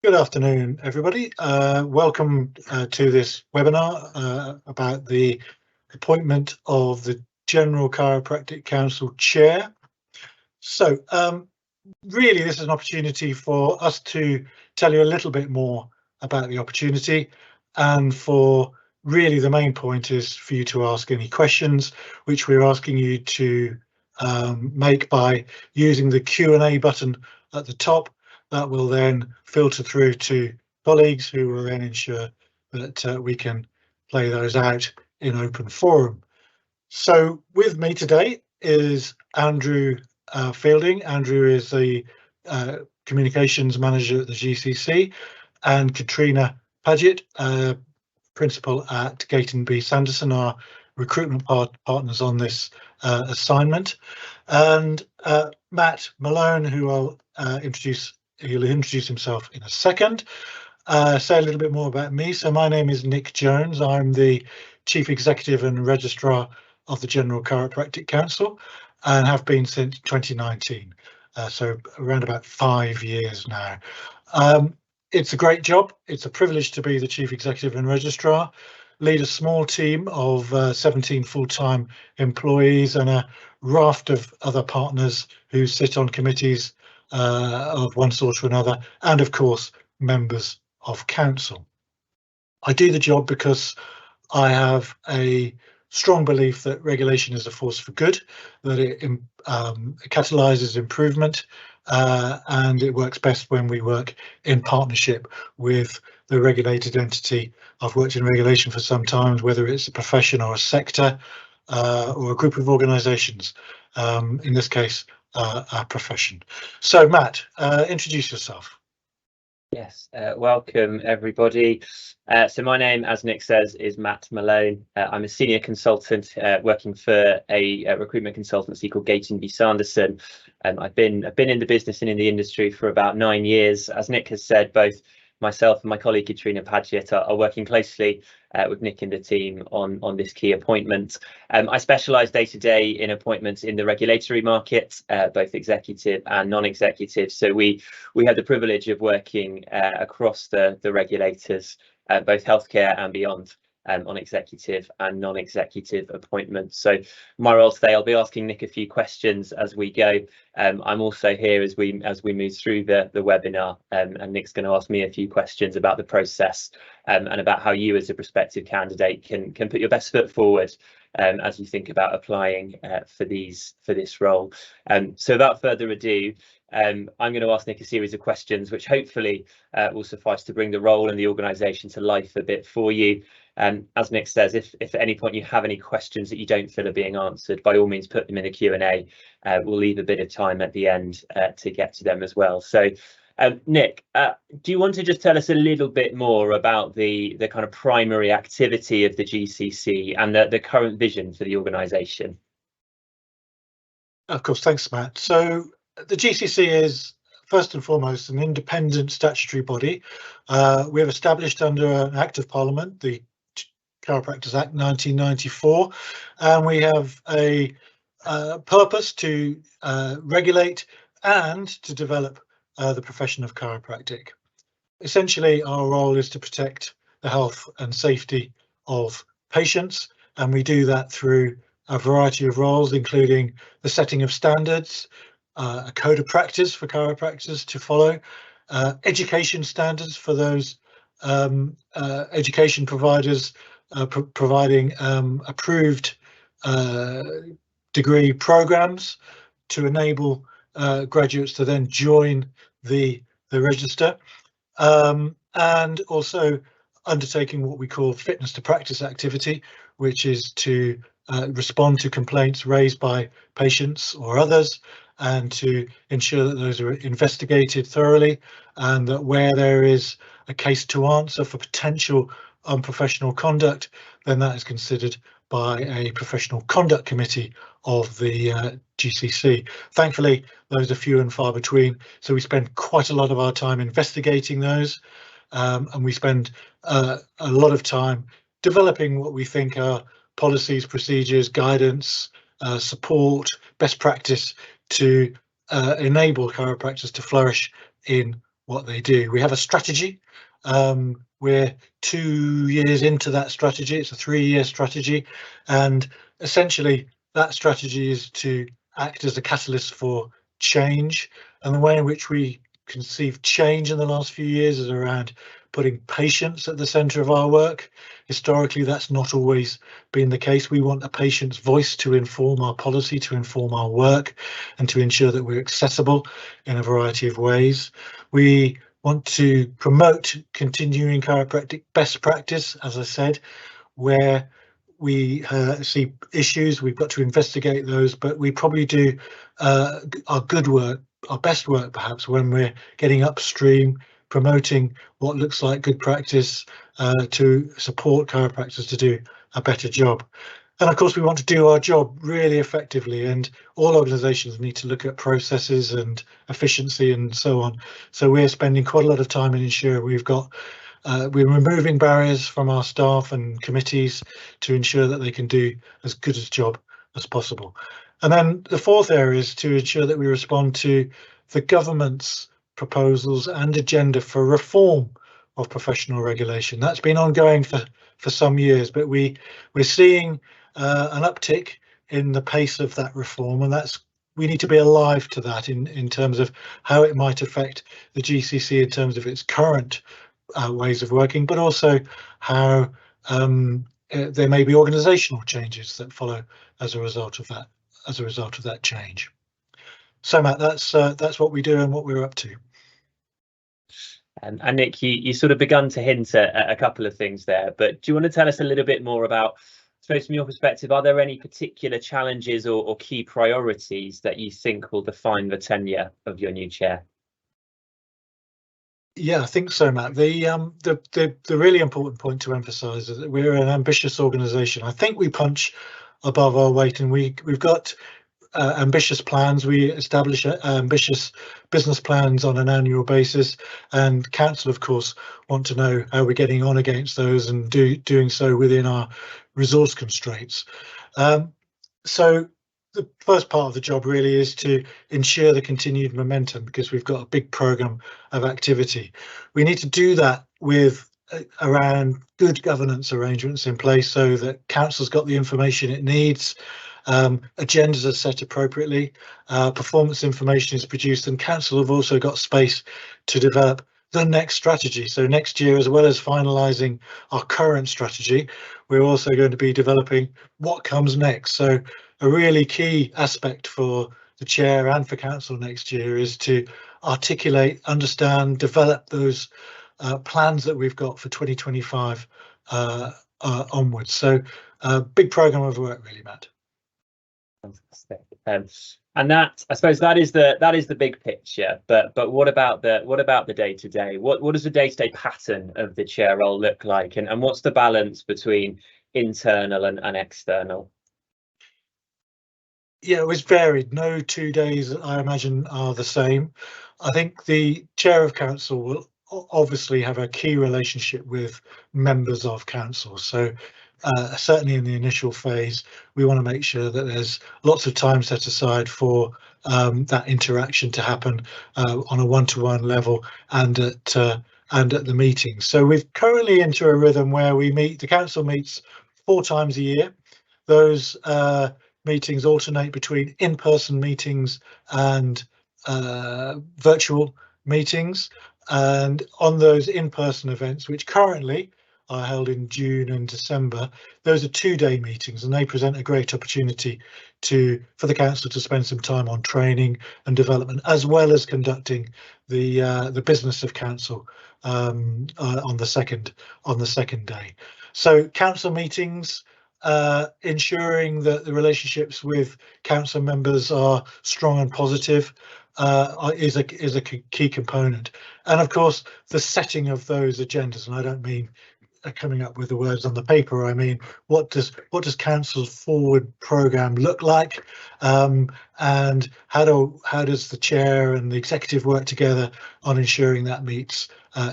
Good afternoon, everybody. Welcome to this webinar about the appointment of the General Chiropractic Council Chair. So really, this is an opportunity for us to tell you a little bit more about the opportunity, and for really the main point is for you to ask any questions, which we're asking you to make by using the Q&A button at the top. That will then filter through to colleagues who will then ensure that we can play those out in open forum. So with me today is Andrew Fielding. Andrew is the communications manager at the GCC, and Katrina Paget, principal at Gayton B Sanderson, our recruitment partners on this assignment, and Matt Malone, who I'll he'll introduce himself in a second. Say a little bit more about me. So my name is Nick Jones. I'm the Chief Executive and Registrar of the General Chiropractic Council, and have been since 2019, so around about 5 years now. It's a great job. It's a privilege to be the Chief Executive and Registrar, lead a small team of 17 full-time employees and a raft of other partners who sit on committees of one sort or another, and of course members of council. I do the job because I have a strong belief that regulation is a force for good, that it catalyses improvement, and it works best when we work in partnership with the regulated entity. I've worked in regulation for some time, whether it's a profession or a sector or a group of organisations, in this case a profession. So Matt, introduce yourself. Yes, welcome everybody. So my name, as Nick says, is Matt Malone. I'm a senior consultant working for a recruitment consultancy called Gayton B Sanderson. I've been in the business and in the industry for about 9 years. As Nick has said, both myself and my colleague Katrina Paget are working closely with Nick and the team on this key appointment. I specialise day to day in appointments in the regulatory market, both executive and non-executive. So we have the privilege of working across the regulators, both healthcare and beyond, on executive and non-executive appointments. So my role today, I'll be asking Nick a few questions as we go. I'm also here as we move through the webinar, and Nick's going to ask me a few questions about the process and about how you as a prospective candidate can put your best foot forward as you think about applying for this role. So without further ado, I'm going to ask Nick a series of questions which hopefully will suffice to bring the role and the organisation to life a bit for you. As Nick says, if at any point you have any questions that you don't feel are being answered, by all means put them in the Q&A. We'll leave a bit of time at the end to get to them as well. So Nick, do you want to just tell us a little bit more about the kind of primary activity of the GCC and the current vision for the organisation? Of course, thanks, Matt. So the GCC is first and foremost an independent statutory body. We have established under an Act of Parliament, the Chiropractors Act 1994, and we have a purpose to regulate and to develop the profession of chiropractic. Essentially, our role is to protect the health and safety of patients, and we do that through a variety of roles, including the setting of standards, a code of practice for chiropractors to follow, education standards for those education providers providing approved degree programs to enable graduates to then join the register, and also undertaking what we call fitness to practice activity, which is to respond to complaints raised by patients or others, and to ensure that those are investigated thoroughly, and that where there is a case to answer for potential unprofessional conduct, then that is considered by a professional conduct committee of the GCC. Thankfully, those are few and far between, so we spend quite a lot of our time investigating those, and we spend a lot of time developing what we think are policies, procedures, guidance, support, best practice to enable chiropractors to flourish in what they do. We have a strategy. We're 2 years into that strategy. It's a 3-year strategy, and essentially that strategy is to act as a catalyst for change. And the way in which we conceive change in the last few years is around putting patients at the centre of our work. Historically, that's not always been the case. We want a patient's voice to inform our policy, to inform our work, and to ensure that we're accessible in a variety of ways. We want to promote continuing chiropractic best practice, as I said, where we see issues, we've got to investigate those, but we probably do our good work, our best work perhaps, when we're getting upstream, promoting what looks like good practice to support chiropractors to do a better job. And of course, we want to do our job really effectively, and all organisations need to look at processes and efficiency and so on. So we're spending quite a lot of time in ensuring we're removing barriers from our staff and committees to ensure that they can do as good a job as possible. And then the fourth area is to ensure that we respond to the government's proposals and agenda for reform of professional regulation. That's been ongoing for some years, but we're seeing an uptick in the pace of that reform, and we need to be alive to that in terms of how it might affect the GCC in terms of its current ways of working, but also how there may be organisational changes that follow as a result of that change. So Matt, that's what we do and what we're up to. And Nick, you sort of begun to hint at a couple of things there, but do you want to tell us a little bit more about, I suppose from your perspective, are there any particular challenges or key priorities that you think will define the tenure of your new chair? Yeah, I think so, Matt. The really important point to emphasise is that we're an ambitious organisation. I think we punch above our weight, and we've got ambitious plans. We establish ambitious business plans on an annual basis, and council, of course, want to know how we're getting on against those, and doing so within our resource constraints. So the first part of the job really is to ensure the continued momentum, because we've got a big programme of activity. We need to do that with around good governance arrangements in place so that council's got the information it needs, agendas are set appropriately, performance information is produced, and council have also got space to develop the next strategy. So next year, as well as finalising our current strategy, we're also going to be developing what comes next. So a really key aspect for the chair and for council next year is to articulate, understand, develop those plans that we've got for 2025 onwards. So a big programme of work, really, Matt. Fantastic. And that, I suppose, that is the big picture. But what about the day to day? What does the day to day pattern of the chair role look like, and what's the balance between internal and external? Yeah, it was varied. No 2 days, I imagine, are the same. I think the chair of council will obviously have a key relationship with members of council. So certainly in the initial phase, we want to make sure that there's lots of time set aside for that interaction to happen on a one-to-one level and at the meetings. So we're currently into a rhythm where the council meets 4 times a year. Those meetings alternate between in-person meetings and virtual meetings. And on those in-person events, which currently are held in June and December, those are 2-day meetings, and they present a great opportunity for the council to spend some time on training and development, as well as conducting the business of council on the second day. So council meetings, ensuring that the relationships with council members are strong and positive is a key component. And of course, the setting of those agendas, and I don't mean coming up with the words on the paper, I mean what does council's forward programme look like, and how does the chair and the executive work together on ensuring that meets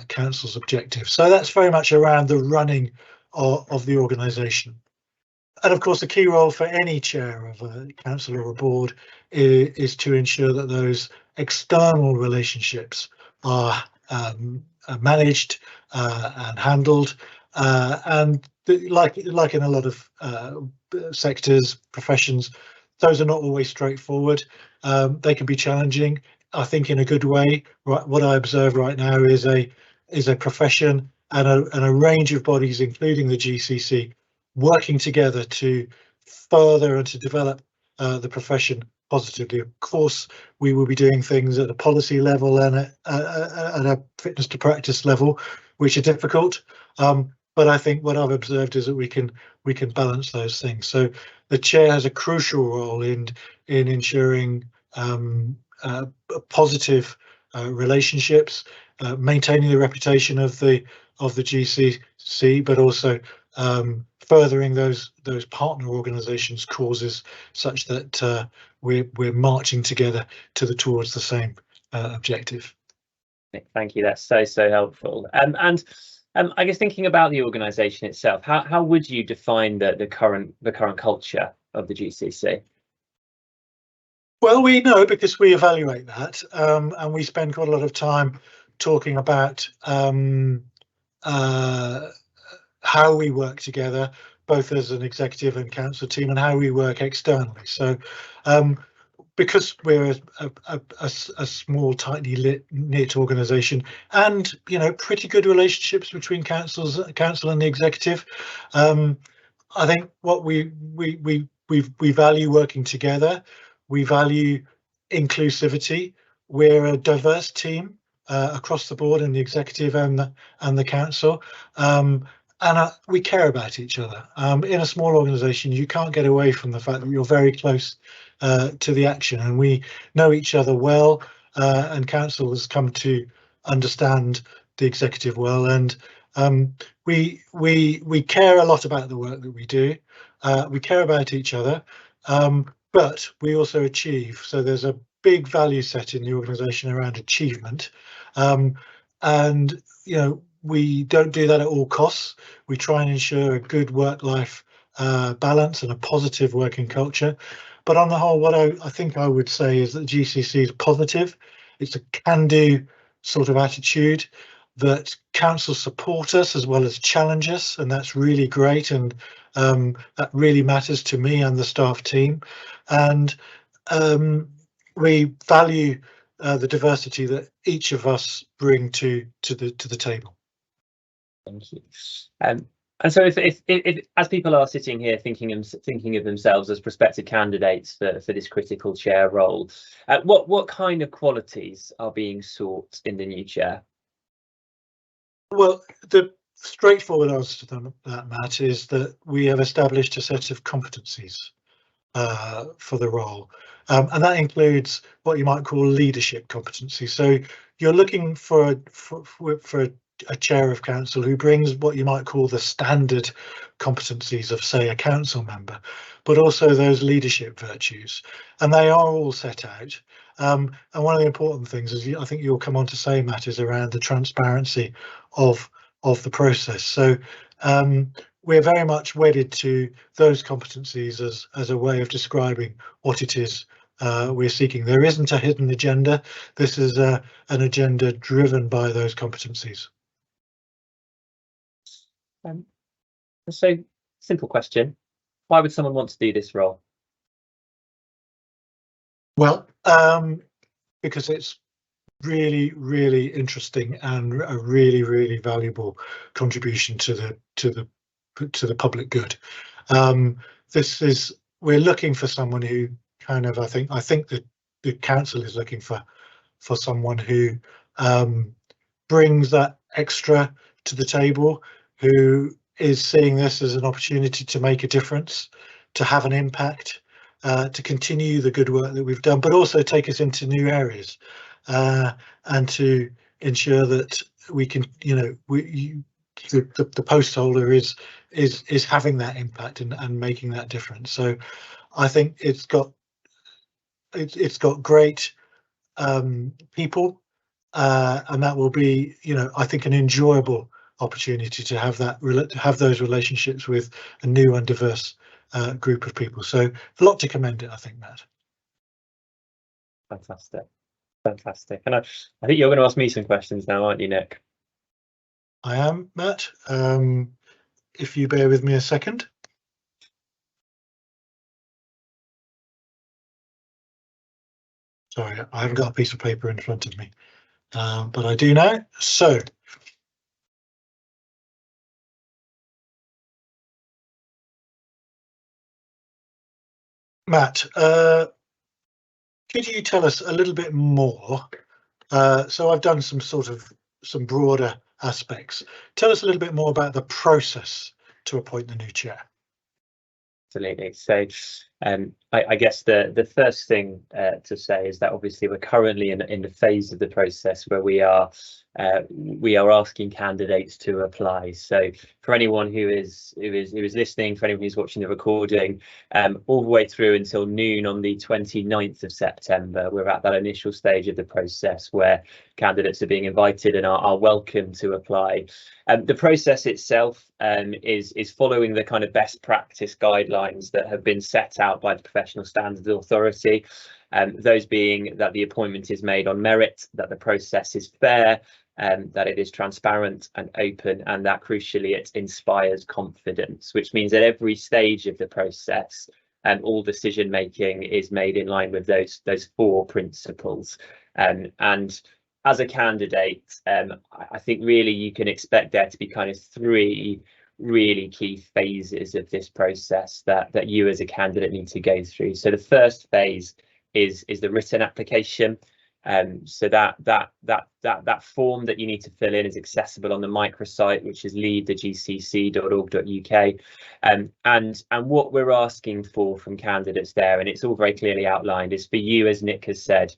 council's objectives. So that's very much around the running of the organisation. And of course, the key role for any chair of a council or a board is to ensure that those external relationships are managed and handled, and like in a lot of sectors, professions, those are not always straightforward. They can be challenging, I think, in a good way. Right, what I observe right now is a profession and a range of bodies, including the GCC, working together to further and to develop the profession positively. Of course, we will be doing things at a policy level and at a fitness to practice level, which are difficult. But I think what I've observed is that we can balance those things. So the chair has a crucial role in ensuring positive relationships, maintaining the reputation of the GCC, but also furthering those partner organisations' causes, such that we're marching together towards the same objective. Thank you. That's so helpful. And I guess thinking about the organisation itself, how would you define the current culture of the GCC? Well, we know because we evaluate that, and we spend quite a lot of time talking about how we work together, both as an executive and council team, and how we work externally. So because we're a small, tightly knit organisation, and pretty good relationships between council and the executive, I think what we value working together. We value inclusivity. We're a diverse team across the board in the executive and the council, and we care about each other. In a small organisation, you can't get away from the fact that you're very close to the action, and we know each other well, and council has come to understand the executive well, and we care a lot about the work that we do. We care about each other, but we also achieve. So there's a big value set in the organisation around achievement, and we don't do that at all costs. We try and ensure a good work-life balance and a positive working culture. But on the whole, what I think I would say is that GCC is positive. It's a can-do sort of attitude, that council support us as well as challenge us, and that's really great, and that really matters to me and the staff team. And we value the diversity that each of us bring to the table. Thank you. And so, if as people are sitting here thinking of themselves as prospective candidates for this critical chair role, what kind of qualities are being sought in the new chair? Well, the straightforward answer to that, Matt, is that we have established a set of competencies for the role, and that includes what you might call leadership competency. So you're looking for a chair of council who brings what you might call the standard competencies of, say, a council member, but also those leadership virtues, and they are all set out. And one of the important things, as I think you'll come on to say, Matt, is around the transparency of the process. So we're very much wedded to those competencies as a way of describing what it is we're seeking. There isn't a hidden agenda. This is an agenda driven by those competencies. So, simple question: why would someone want to do this role? Well, because it's really, really interesting and a really, really valuable contribution to the public good. We're looking for someone who kind of, I think that the council is looking for someone who brings that extra to the table, who is seeing this as an opportunity to make a difference, to have an impact, to continue the good work that we've done, but also take us into new areas, and to ensure that we can, the post holder is having that impact and making that difference. So I think it's got great people, and that will be, I think, an enjoyable opportunity to have those relationships with a new and diverse group of people. So a lot to commend it, I think, Matt. Fantastic. Fantastic. And I think you're going to ask me some questions now, aren't you, Nick? I am, Matt. If you bear with me a second. Sorry, I haven't got a piece of paper in front of me, but I do now. So, Matt, could you tell us a little bit more? So I've done some broader aspects. Tell us a little bit more about the process to appoint the new chair. Absolutely. So I guess the first thing to say is that obviously we're currently in the phase of the process where we are asking candidates to apply. So for anyone who is listening, for anyone who's watching the recording, all the way through until noon on the 29th of September, we're at that initial stage of the process where candidates are being invited and are welcome to apply. The process itself is following the kind of best practice guidelines that have been set out by the Professional Standards Authority, those being that the appointment is made on merit, that the process is fair, that it is transparent and open, and that crucially it inspires confidence, which means at every stage of the process all decision making is made in line with those four principles. And as a candidate, I think really you can expect there to be kind of three really key phases of this process that you as a candidate need to go through. So the first phase is the written application. So that form that you need to fill in is accessible on the microsite, which is lead.gcc.org.uk. And what we're asking for from candidates there, and it's all very clearly outlined, is for you, as Nick has said,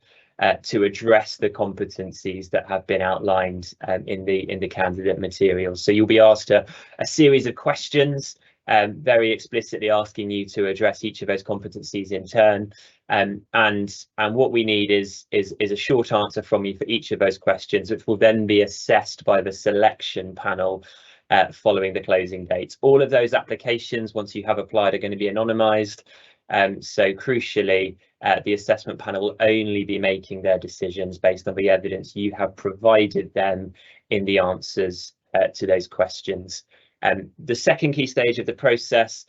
to address the competencies that have been outlined in the candidate materials. So you'll be asked a series of questions, very explicitly asking you to address each of those competencies in turn. And what we need is a short answer from you for each of those questions, which will then be assessed by the selection panel following the closing dates. All of those applications, once you have applied, are going to be anonymised. So crucially, the assessment panel will only be making their decisions based on the evidence you have provided them in the answers to those questions. The second key stage of the process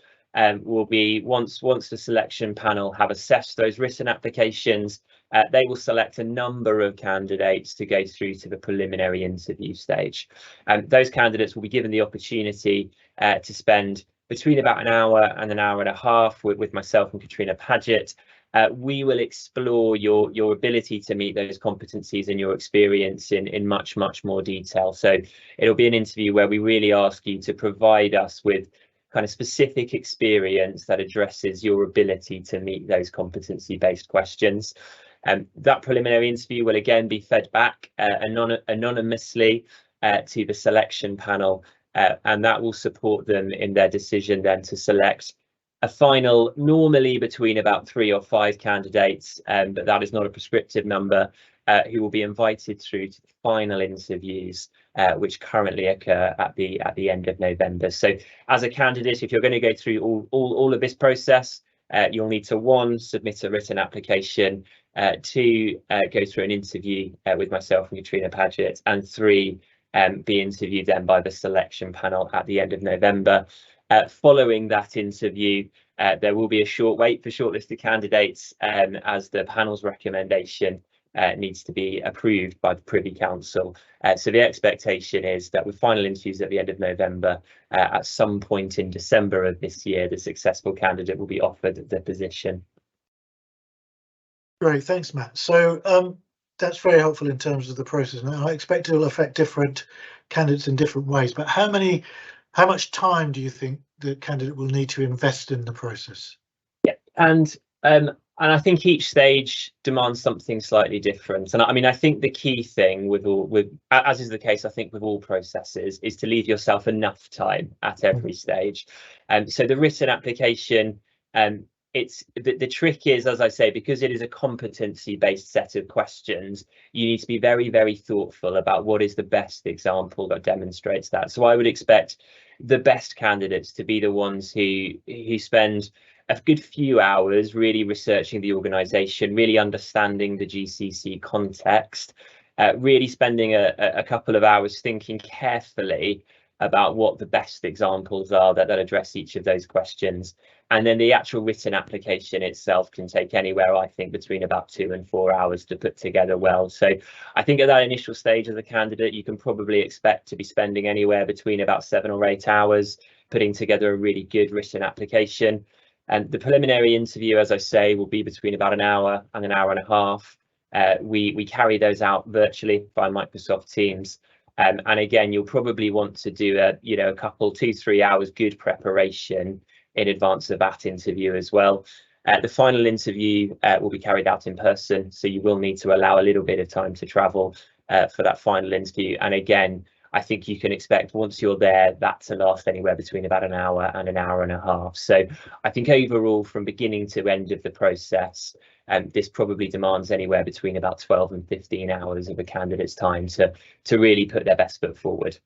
will be once the selection panel have assessed those written applications, they will select a number of candidates to go through to the preliminary interview stage. Those candidates will be given the opportunity to spend between about an hour and an hour and a half with myself and Katrina Paget. We will explore your ability to meet those competencies and your experience in much more detail. So it'll be an interview where we really ask you to provide us with kind of specific experience that addresses your ability to meet those competency-based questions. That preliminary interview will again be fed back anonymously to the selection panel, and that will support them in their decision then to select a final, normally between about 3 or 5 candidates, but that is not a prescriptive number, who will be invited through to the final interviews, which currently occur at the end of November. So as a candidate, if you're going to go through all of this process, you'll need to 1, submit a written application, 2, go through an interview with myself and Katrina Paget, and 3, be interviewed then by the selection panel at the end of November. Following that interview, there will be a short wait for shortlisted candidates, as the panel's recommendation needs to be approved by the Privy Council. So the expectation is that with final interviews at the end of November, at some point in December of this year, the successful candidate will be offered the position. Great, thanks, Matt. So that's very helpful in terms of the process. And I expect it will affect different candidates in different ways, but how much time do you think the candidate will need to invest in the process? Yeah, and I think each stage demands something slightly different. And I mean, I think the key thing as is the case, I think with all processes, is to leave yourself enough time at every stage. So the written application, it's the trick is, as I say, because it is a competency-based set of questions, you need to be very thoughtful about what is the best example that demonstrates that. So I would expect the best candidates to be the ones who spend a good few hours really researching the organisation, really understanding the GCC context, really spending a couple of hours thinking carefully about what the best examples are that address each of those questions. And then the actual written application itself can take anywhere, I think, between about 2 and 4 hours to put together well. So I think at that initial stage as a candidate, you can probably expect to be spending anywhere between about 7 or 8 hours putting together a really good written application. And the preliminary interview, as I say, will be between about an hour and an hour and a half. We carry those out virtually by Microsoft Teams. And again, you'll probably want to do a couple, 2-3 hours good preparation in advance of that interview as well. The final interview will be carried out in person, so you will need to allow a little bit of time to travel for that final interview. And again, I think you can expect once you're there that to last anywhere between about an hour and an hour and a half. So I think overall, from beginning to end of the process, this probably demands anywhere between about 12 and 15 hours of a candidate's time to really put their best foot forward.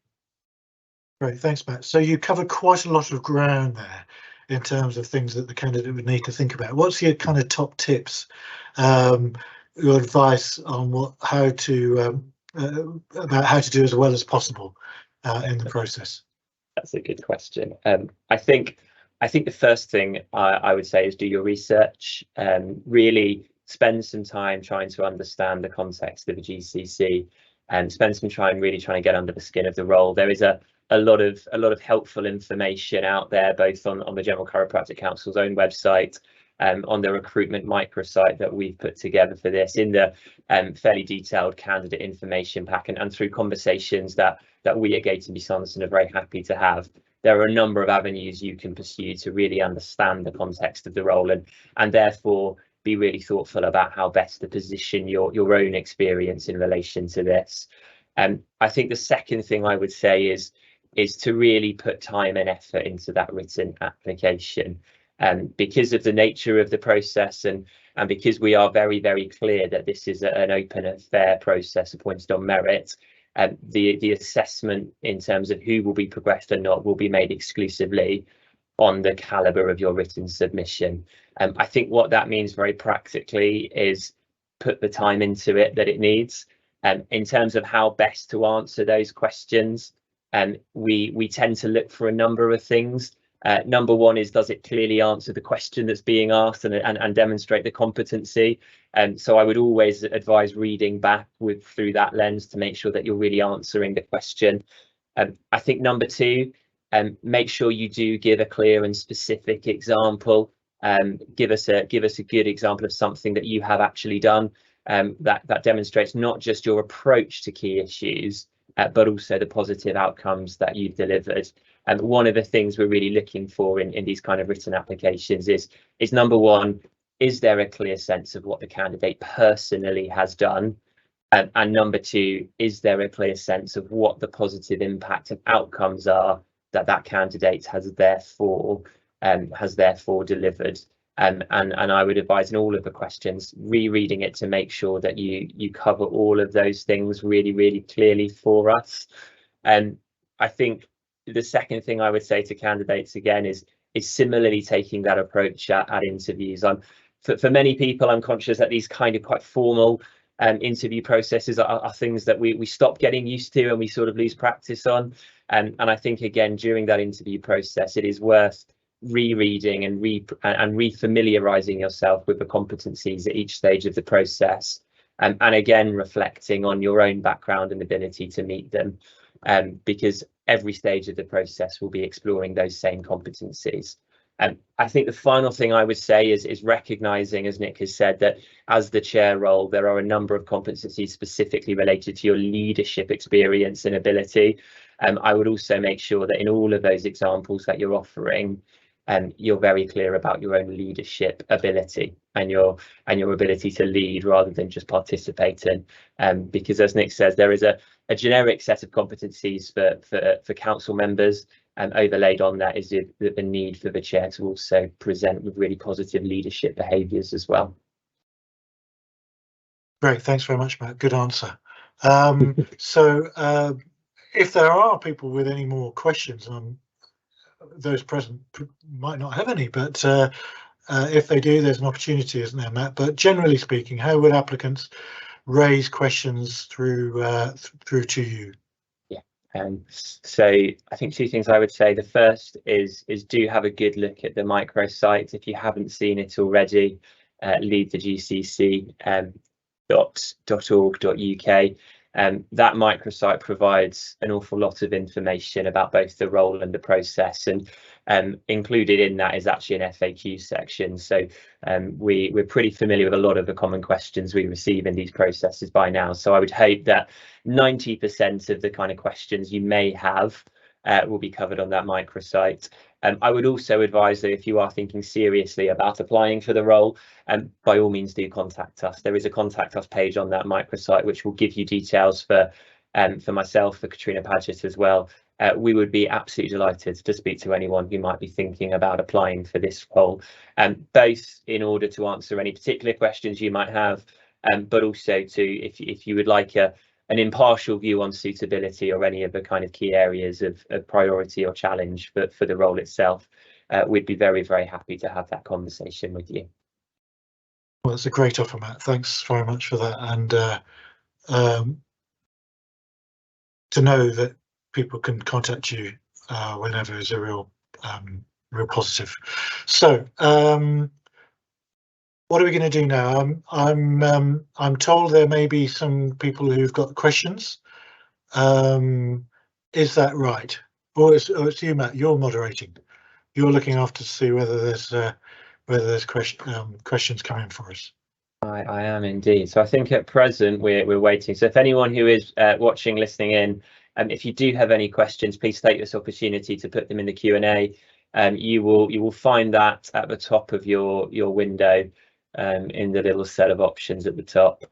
Great, thanks, Matt. So you cover quite a lot of ground there in terms of things that the candidate would need to think about. What's your kind of top tips, your advice on how to do as well as possible in the process? That's a good question. I think the first thing I would say is do your research. Really spend some time trying to understand the context of a GCC, and spend some time really trying to get under the skin of the role. There is a lot of helpful information out there, both on the General Chiropractic Council's own website, on the recruitment microsite that we've put together for this, in the fairly detailed candidate information pack, and through conversations that we at Gatenby Sanderson are very happy to have. There are a number of avenues you can pursue to really understand the context of the role, and therefore be really thoughtful about how best to position your own experience in relation to this. I think the second thing I would say is to really put time and effort into that written application. Because of the nature of the process, and because we are very, very clear that this is an open and fair process appointed on merit, the assessment in terms of who will be progressed or not will be made exclusively on the calibre of your written submission. I think what that means very practically is put the time into it that it needs. In terms of how best to answer those questions, we tend to look for a number of things. Number one is, does it clearly answer the question that's being asked and demonstrate the competency? So I would always advise reading back through that lens to make sure that you're really answering the question. I think number two, make sure you do give a clear and specific example. Give us a good example of something that you have actually done that demonstrates not just your approach to key issues, but also the positive outcomes that you've delivered. And one of the things we're really looking for in these kind of written applications is number one, is there a clear sense of what the candidate personally has done? And number two, is there a clear sense of what the positive impact and outcomes are that candidate has therefore delivered? And I would advise in all of the questions, rereading it to make sure that you cover all of those things really, really clearly for us. And I think the second thing I would say to candidates again is similarly taking that approach at interviews. For many people, I'm conscious that these kind of quite formal interview processes are things that we stop getting used to and we sort of lose practice on. And I think again during that interview process, it is worth rereading and refamiliarizing yourself with the competencies at each stage of the process, and again reflecting on your own background and ability to meet them, because every stage of the process will be exploring those same competencies. I think the final thing I would say is recognizing, as Nick has said, that as the chair role, there are a number of competencies specifically related to your leadership experience and ability. I would also make sure that in all of those examples that you're offering, you're very clear about your own leadership ability and your ability to lead rather than just participate in. Because as Nick says, there is a generic set of competencies for council members, and overlaid on that is the need for the chair to also present with really positive leadership behaviours as well. Great, thanks very much, Matt. Good answer. So if there are people with any more questions, those present might not have any, but if they do, there's an opportunity, isn't there, Matt? But generally speaking, how would applicants raise questions through to you? So I think two things I would say. The first is do have a good look at the microsite. If you haven't seen it already, leave the GCC .org.uk. That microsite provides an awful lot of information about both the role and the process, and included in that is actually an FAQ section. So we're pretty familiar with a lot of the common questions we receive in these processes by now. So I would hope that 90% of the kind of questions you may have will be covered on that microsite. I would also advise that if you are thinking seriously about applying for the role, by all means do contact us. There is a contact us page on that microsite which will give you details for myself, for Katrina Paget as well. We would be absolutely delighted to speak to anyone who might be thinking about applying for this role, both in order to answer any particular questions you might have, but also to, if you would like an impartial view on suitability or any of the kind of key areas of priority or challenge for the role itself, we'd be very, very happy to have that conversation with you. Well, it's a great offer, Matt. Thanks very much for that. And to know that people can contact you whenever is a real positive. So what are we going to do now? I'm told there may be some people who've got questions. Is that right? Or it's you, Matt. You're moderating. You're looking after to see whether there's questions coming for us. I am indeed. So I think at present we're waiting. So if anyone who is watching, listening in, if you do have any questions, please take this opportunity to put them in the Q&A. You will find that at the top of your window, in the little set of options at the top.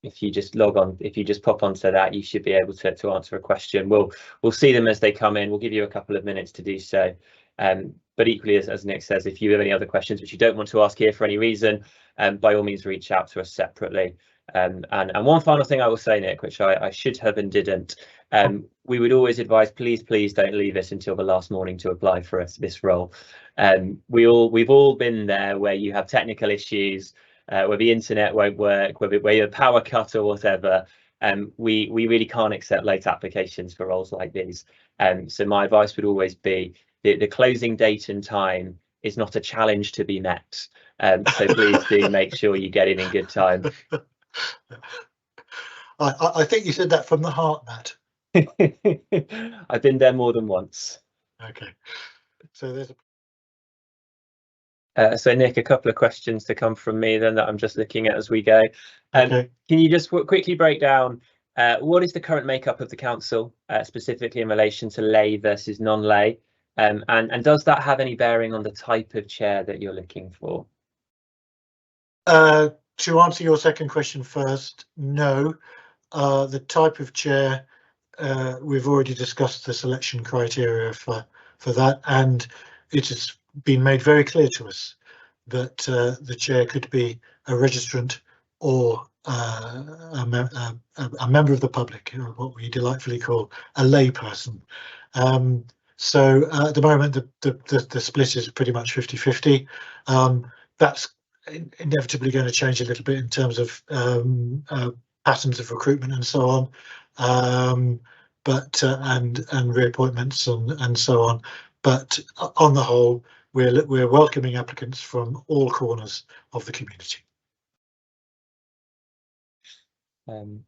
If you just log on, if you just pop onto that, you should be able to answer a question. We'll see them as they come in. We'll give you a couple of minutes to do so. But equally, as Nick says, if you have any other questions which you don't want to ask here for any reason, by all means reach out to us separately. And one final thing I will say, Nick, which I should have and didn't, we would always advise, please don't leave this until the last morning to apply for this role. We've all been there where you have technical issues, where the internet won't work, where you have power cut or whatever. We really can't accept late applications for roles like these. So my advice would always be the closing date and time is not a challenge to be met. So please do make sure you get in good time. I think you said that from the heart, Matt. I've been there more than once. Okay. So there's so Nick, a couple of questions to come from me then that I'm just looking at as we go. okay. Can you just quickly break down what is the current makeup of the council, specifically in relation to lay versus non-lay, and does that have any bearing on the type of chair that you're looking for? To answer your second question first, no. The type of chair, we've already discussed the selection criteria for that, and it has been made very clear to us that the chair could be a registrant or a member of the public, or what we delightfully call a lay person. So at the moment the split is pretty much 50-50. That's inevitably going to change a little bit in terms of patterns of recruitment and so on, but and reappointments and so on. But on the whole, we're welcoming applicants from all corners of the community. One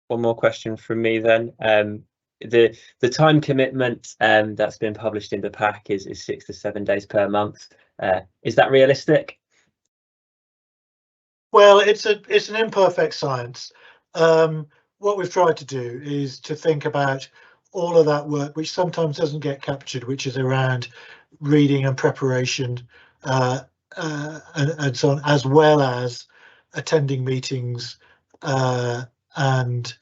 more question from me then. The time commitment that's been published in the pack is 6 to 7 days per month. Is that realistic? Well, it's an imperfect science. What we've tried to do is to think about all of that work which sometimes doesn't get captured, which is around reading and preparation and so on, as well as attending meetings and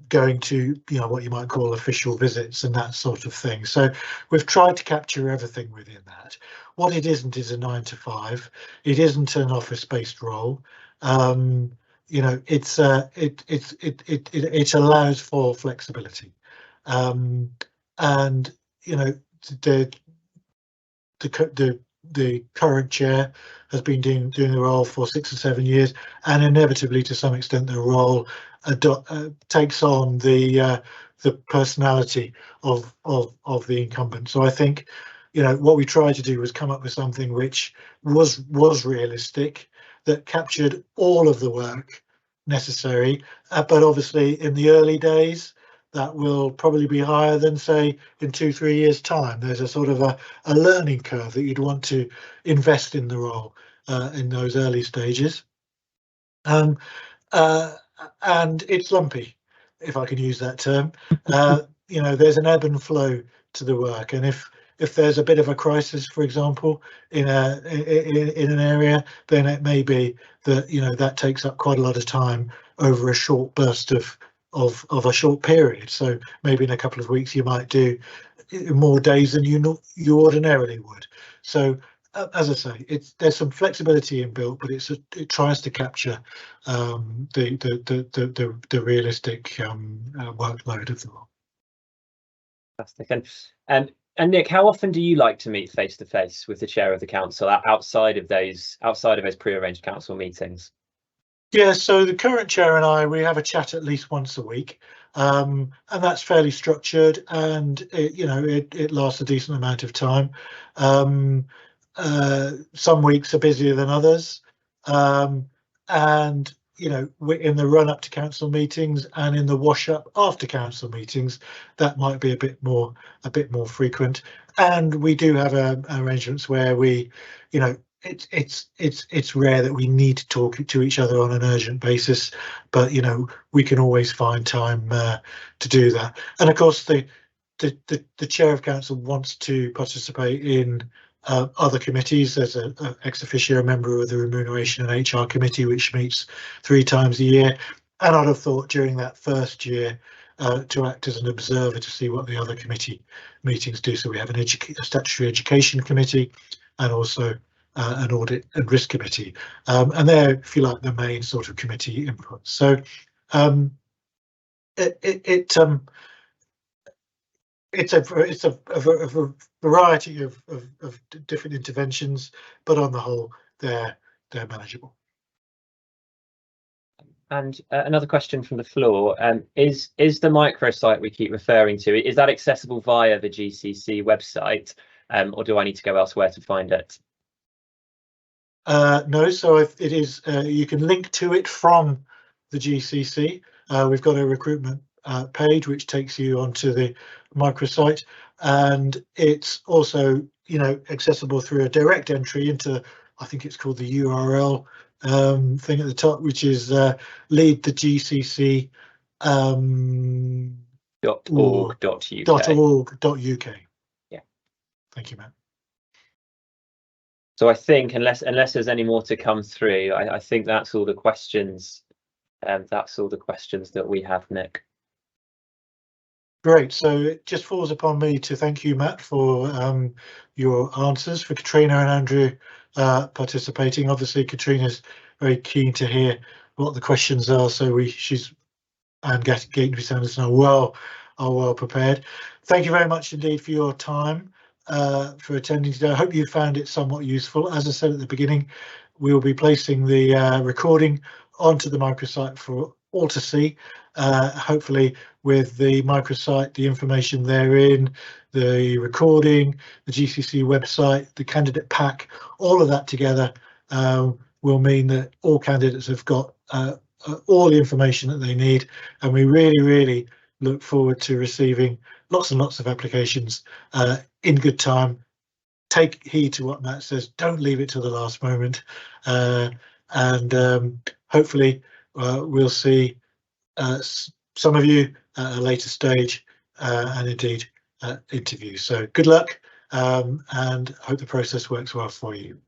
going to, what you might call official visits and that sort of thing. So we've tried to capture everything within that. What it isn't is a 9 to 5. It isn't an office-based role. It allows for flexibility, and the current chair has been doing the role for 6 or 7 years, and inevitably, to some extent, the role takes on the personality of the incumbent. So I think, what we tried to do was come up with something which was realistic, that captured all of the work necessary, but obviously in the early days that will probably be higher than, say, in 2-3 years' time. There's a sort of a learning curve that you'd want to invest in the role in those early stages. And it's lumpy, if I can use that term. There's an ebb and flow to the work, and if there's a bit of a crisis, for example, in an area, then it may be that that takes up quite a lot of time over a short burst of a short period. So maybe in a couple of weeks you might do more days than you ordinarily would. So as I say, there's some flexibility inbuilt, but it tries to capture the realistic workload of the role. Fantastic. And Nick, how often do you like to meet face to face with the chair of the council outside of those pre-arranged council meetings? Yeah, so the current chair and I, we have a chat at least once a week, and that's fairly structured, and it lasts a decent amount of time. Some weeks are busier than others, and in the run up to council meetings and in the wash up after council meetings, that might be a bit more frequent. And we do have arrangements where we, it's rare that we need to talk to each other on an urgent basis, but we can always find time to do that. And of course, the chair of council wants to participate in other committees. There's an ex officio member of the Remuneration and HR Committee, which meets 3 times a year. And I'd have thought during that first year to act as an observer to see what the other committee meetings do. So we have a statutory education committee and also an audit and risk committee. And they're, if you like, the main sort of committee input. So it's a variety of different interventions, but on the whole, they're manageable. And another question from the floor: is the microsite we keep referring to, is that accessible via the GCC website, or do I need to go elsewhere to find it? No, so if it is, you can link to it from the GCC. We've got a recruitment page which takes you onto the microsite, and it's also accessible through a direct entry into, I think it's called the URL thing at the top, which is lead the GCC .org.uk. Yeah. Thank you, Matt. So I think unless there's any more to come through, I think that's all the questions. That's all the questions that we have, Nick. Great. So it just falls upon me to thank you, Matt, for your answers, for Katrina and Andrew participating. Obviously, Katrina's very keen to hear what the questions are, so Gatesby Sanderson are well prepared. Thank you very much indeed for your time, for attending today. I hope you found it somewhat useful. As I said at the beginning, we will be placing the recording onto the microsite for all to see, hopefully with the microsite, the information therein, the recording, the GCC website, the candidate pack, all of that together will mean that all candidates have got all the information that they need, and we really look forward to receiving lots and lots of applications in good time. Take heed to what Matt says, don't leave it to the last moment, and hopefully we'll see some of you at a later stage and indeed interviews. So good luck, and hope the process works well for you.